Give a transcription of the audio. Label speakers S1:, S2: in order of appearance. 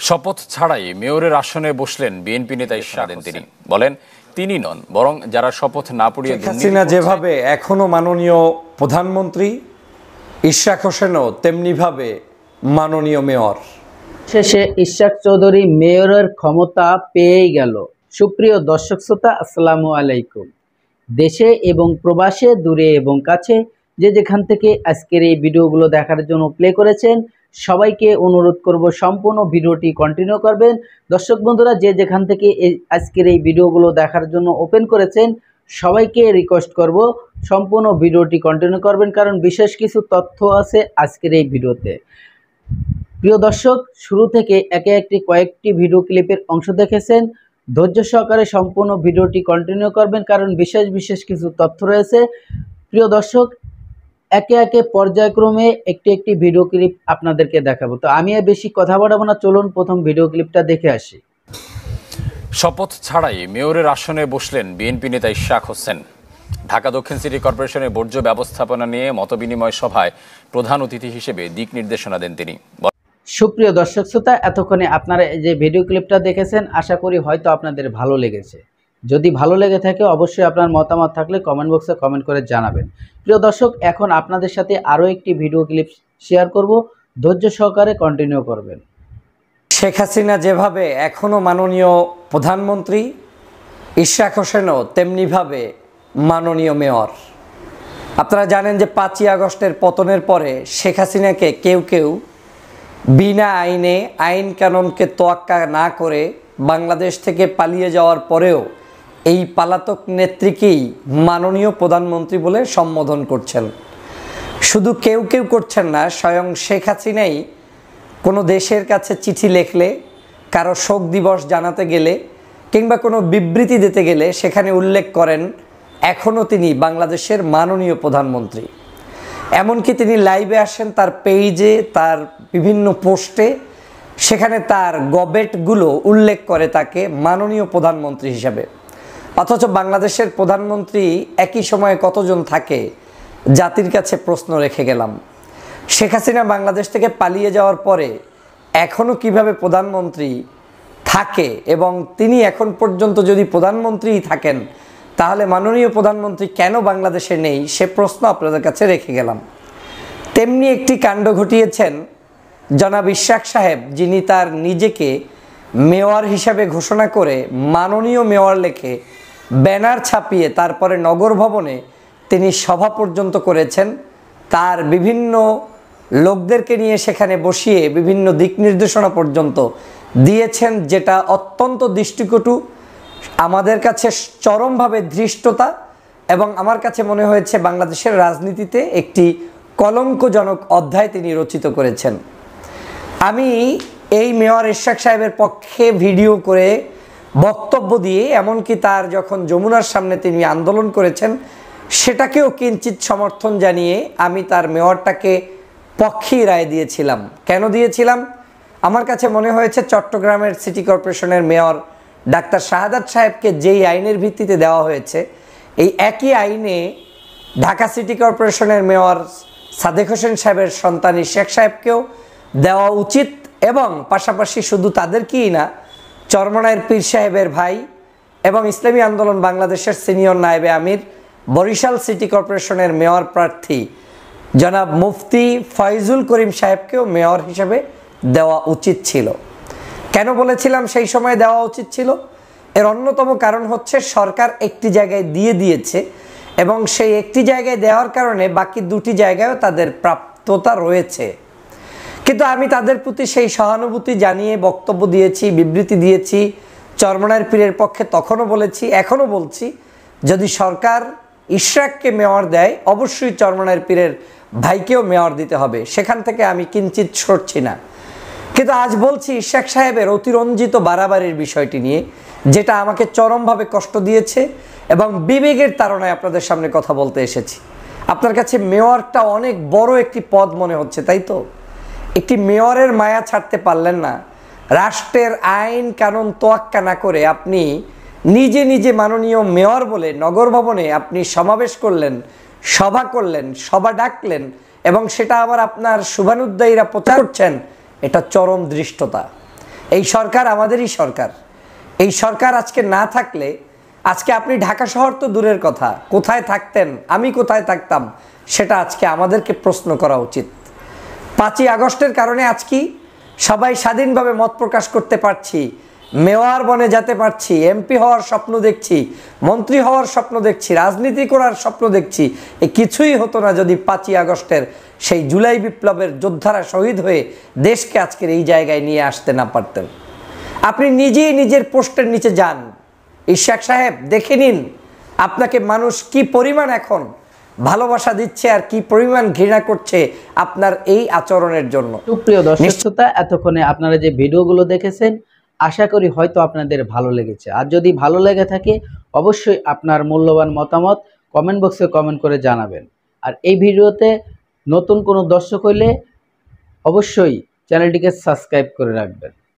S1: শপথ ছাড়াই মেয়রের আসনে বসলেন বিএনপি নেতা ইশরাক হোসেন। তিনি বলেন, তিনি নন, বরং যারা শপথ না পড়িয়ে
S2: হাসিনা যেভাবে এখনো মাননীয় প্রধানমন্ত্রী, ইশরাক হোসেনও তেমনিভাবে মাননীয় মেয়র।
S3: শেষে ইশরাক চৌধুরী মেয়রের ক্ষমতা পেয়েই গেল। সুপ্রিয় দর্শক শ্রোতা, আসসালামু আলাইকুম। দেশে এবং প্রবাসে, দূরে এবং কাছে, যে যেখান থেকে আজকের এই ভিডিওগুলো দেখার জন্য প্লে করেছেন, সবাইকে অনুরোধ করব সম্পূর্ণ ভিডিওটি কন্টিনিউ করবেন। দর্শক বন্ধুরা, যে যেখান থেকে আজকের এই ভিডিওগুলো দেখার জন্য ওপেন করেছেন, সবাইকে রিকোয়েস্ট করব সম্পূর্ণ ভিডিওটি কন্টিনিউ করবেন, কারণ বিশেষ কিছু তথ্য আছে আজকের এই ভিডিওতে। প্রিয় দর্শক, শুরু থেকে কয়েকটি ভিডিও ক্লিপের অংশ দেখেছেন, ধৈর্য সহকারে সম্পূর্ণ ভিডিওটি কন্টিনিউ করবেন, কারণ বিশেষ কিছু তথ্য রয়েছে। প্রিয় দর্শক, একে একে পর্যায়ক্রমে একটি ভিডিও ক্লিপ আপনাদেরকে দেখাবো। তো আমি আর বেশি কথা বাড়াবো না, চলুন প্রথম ভিডিও ক্লিপটা দেখে আসি।
S1: শপথ ছাড়াই মেয়রের আসনে বসলেন বিএনপি নেতা ইশরাক হোসেন। ঢাকা দক্ষিণ সিটি কর্পোরেশনের বর্জ্য ব্যবস্থাপনা নিয়ে মতবিনিময় সভায় প্রধান অতিথি হিসেবে দিক নির্দেশনা দেন তিনি।
S3: সুপ্রিয় দর্শক শ্রোতা, এতক্ষণে আপনারা যে ভিডিও ক্লিপটা দেখেছেন, আশা করি হয়তো আপনাদের ভালো লেগেছে। যদি ভালো লেগে থাকে, অবশ্যই আপনার মতামত থাকলে কমেন্ট বক্সে কমেন্ট করে জানাবেন। প্রিয় দর্শক, এখন আপনাদের সাথে আরও একটি ভিডিও ক্লিপ শেয়ার করব, ধৈর্য সহকারে কন্টিনিউ করবেন।
S2: শেখ হাসিনা যেভাবে এখনো মাননীয় প্রধানমন্ত্রী, ইশরাক হোসেনও তেমনিভাবে মাননীয় মেয়র। আপনারা জানেন যে 5ই আগস্টের পতনের পরে শেখ হাসিনাকে কেউ বিনা আইনে, আইন কানুনকে তোয়াক্কা না করে বাংলাদেশ থেকে পালিয়ে যাওয়ার পরেও এই পলাতক নেত্রীকেই মাননীয় প্রধানমন্ত্রী বলে সম্বোধন করছেন। শুধু কেউ করছেন না, স্বয়ং শেখ হাসিনাই কোনো দেশের কাছে চিঠি লিখলে, কারো শোক দিবস জানাতে গেলে কিংবা কোনো বিবৃতি দিতে গেলে সেখানে উল্লেখ করেন এখনও তিনি বাংলাদেশের মাননীয় প্রধানমন্ত্রী। এমনকি তিনি লাইভে আসেন তার পেজে, তার বিভিন্ন পোস্টে, সেখানে তার গবেটগুলো উল্লেখ করে তাকে মাননীয় প্রধানমন্ত্রী হিসাবে। অথচ বাংলাদেশের প্রধানমন্ত্রী একই সময়ে কতজন থাকে, জাতির কাছে প্রশ্ন রেখে গেলাম। শেখ হাসিনা বাংলাদেশ থেকে পালিয়ে যাওয়ার পরে এখনও কিভাবে প্রধানমন্ত্রী থাকে, এবং তিনি এখন পর্যন্ত যদি প্রধানমন্ত্রীই থাকেন, তাহলে মাননীয় প্রধানমন্ত্রী কেন বাংলাদেশে নেই, সে প্রশ্ন আপনাদের কাছে রেখে গেলাম। তেমনি একটি কাণ্ড ঘটিয়েছেন জনাব ইশরাক সাহেব, যিনি তার নিজেকে মেয়র হিসাবে ঘোষণা করে মাননীয় মেয়র লেখে ব্যানার ছাপিয়ে তারপরে নগর ভবনে তিনি সভা পর্যন্ত করেছেন। তার বিভিন্ন লোকদেরকে নিয়ে সেখানে বসিয়ে বিভিন্ন দিক নির্দেশনা পর্যন্ত দিয়েছেন, যেটা অত্যন্ত দৃষ্টিকটু, আমাদের কাছে চরমভাবে ধৃষ্টতা, এবং আমার কাছে মনে হয়েছে বাংলাদেশের রাজনীতিতে একটি কলঙ্কজনক অধ্যায় তিনি রচিত করেছেন। আমি এই মেয়র ইশরাক সাহেবের পক্ষে ভিডিও করে বক্তব্য দিয়ে, এমনকি তার যখন যমুনার সামনে তিনি আন্দোলন করেছেন সেটাকেও কিঞ্চিত সমর্থন জানিয়ে আমি তার মেয়রটাকে পক্ষেই রায় দিয়েছিলাম। কেন দিয়েছিলাম? আমার কাছে মনে হয়েছে চট্টগ্রামের সিটি কর্পোরেশনের মেয়র ডাক্তার শাহাদাত সাহেবকে যেই আইনের ভিত্তিতে দেওয়া হয়েছে, এই একই আইনে ঢাকা সিটি কর্পোরেশনের মেয়র সাদেক হোসেন সাহেবের সন্তান ইশরাক সাহেবকেও দেওয়া উচিত, এবং পাশাপাশি শুধু তাদেরকেই না, চরমনায়ের পীর সাহেবের ভাই এবং ইসলামী আন্দোলন বাংলাদেশের সিনিয়র নায়েবে আমির, বরিশাল সিটি কর্পোরেশনের মেয়র প্রার্থী জনাব মুফতি ফয়জুল করিম সাহেবকেও মেয়র হিসেবে দেওয়া উচিত ছিল। কেন বলেছিলাম সেই সময় দেওয়া উচিত ছিল? এর অন্যতম কারণ হচ্ছে সরকার একটি জায়গায় দিয়েছে, এবং সেই একটি জায়গায় দেওয়ার কারণে বাকি দুটি জায়গায়ও তাদের প্রাপ্যতা রয়েছে। কিন্তু আমি তাদের প্রতি সেই সহানুভূতি জানিয়ে বক্তব্য দিয়েছি, বিবৃতি দিয়েছি, চরমনায়ের পীরের পক্ষে তখনও বলেছি, এখনও বলছি, যদি সরকার ইশরাককে মেয়র দেয়, অবশ্যই চরমনায়ের পীরের ভাইকেও মেয়র দিতে হবে। সেখান থেকে আমি কিঞ্চিত সরছি না। কিন্তু আজ বলছি ইশরাক সাহেবের অতিরঞ্জিত বাড়াবাড়ির বিষয়টি নিয়ে, যেটা আমাকে চরমভাবে কষ্ট দিয়েছে, এবং বিবেকের তাড়নায় আপনাদের সামনে কথা বলতে এসেছি। আপনার কাছে মেয়রটা অনেক বড় একটি পদ মনে হচ্ছে, তাই তো? একটি মেয়রের মায়া ছাড়তে পারলেন না। রাষ্ট্রের আইন কানুন তোয়াক্কা না করে আপনি নিজে মাননীয় মেয়র বলে নগর ভবনে আপনি সমাবেশ করলেন, সভা ডাকলেন, এবং সেটা আবার আপনার শুভানুদ্দায়ীরা প্রচার করছেন। এটা চরম ধৃষ্টতা। এই সরকার আমাদেরই সরকার। এই সরকার আজকে না থাকলে আজকে আপনি ঢাকা শহর তো দূরের কথা, কোথায় থাকতেন, আমি কোথায় থাকতাম, সেটা আজকে আমাদেরকে প্রশ্ন করা উচিত। 5ই আগস্টের কারণে আজকে সবাই স্বাধীনভাবে মত প্রকাশ করতে পারছি, মেয়র বনে যেতে পারছি, এমপি হওয়ার স্বপ্ন দেখছি, মন্ত্রী হওয়ার স্বপ্ন দেখছি, রাজনীতি করার স্বপ্ন দেখছি। এ কিছুই হতো না যদি 5ই আগস্টের সেই জুলাই বিপ্লবের যোদ্ধারা শহীদ হয়ে দেশকে আজকের এই জায়গায় নিয়ে আসতে না পারতেন। আপনি নিজেই নিজের পোস্টের নিচে যান, ইশাক সাহেব, দেখে নিন আপনাকে মানুষ কি পরিমাণ এখন ভালোবাসা দিচ্ছে আর কি পরিমাণ ঘৃণা করছে আপনার এই আচরণের জন্য।
S3: সুপ্রিয় দর্শক শ্রোতা, এতক্ষণে আপনারা যে ভিডিওগুলো দেখেছেন আশা করি হয়তো আপনাদের ভালো লেগেছে। আর যদি ভালো লেগে থাকে অবশ্যই আপনার মূল্যবান মতামত কমেন্ট বক্সে কমেন্ট করে জানাবেন। আর এই ভিডিওতে নতুন কোনো দর্শক হইলে অবশ্যই চ্যানেলটিকে সাবস্ক্রাইব করে রাখবেন।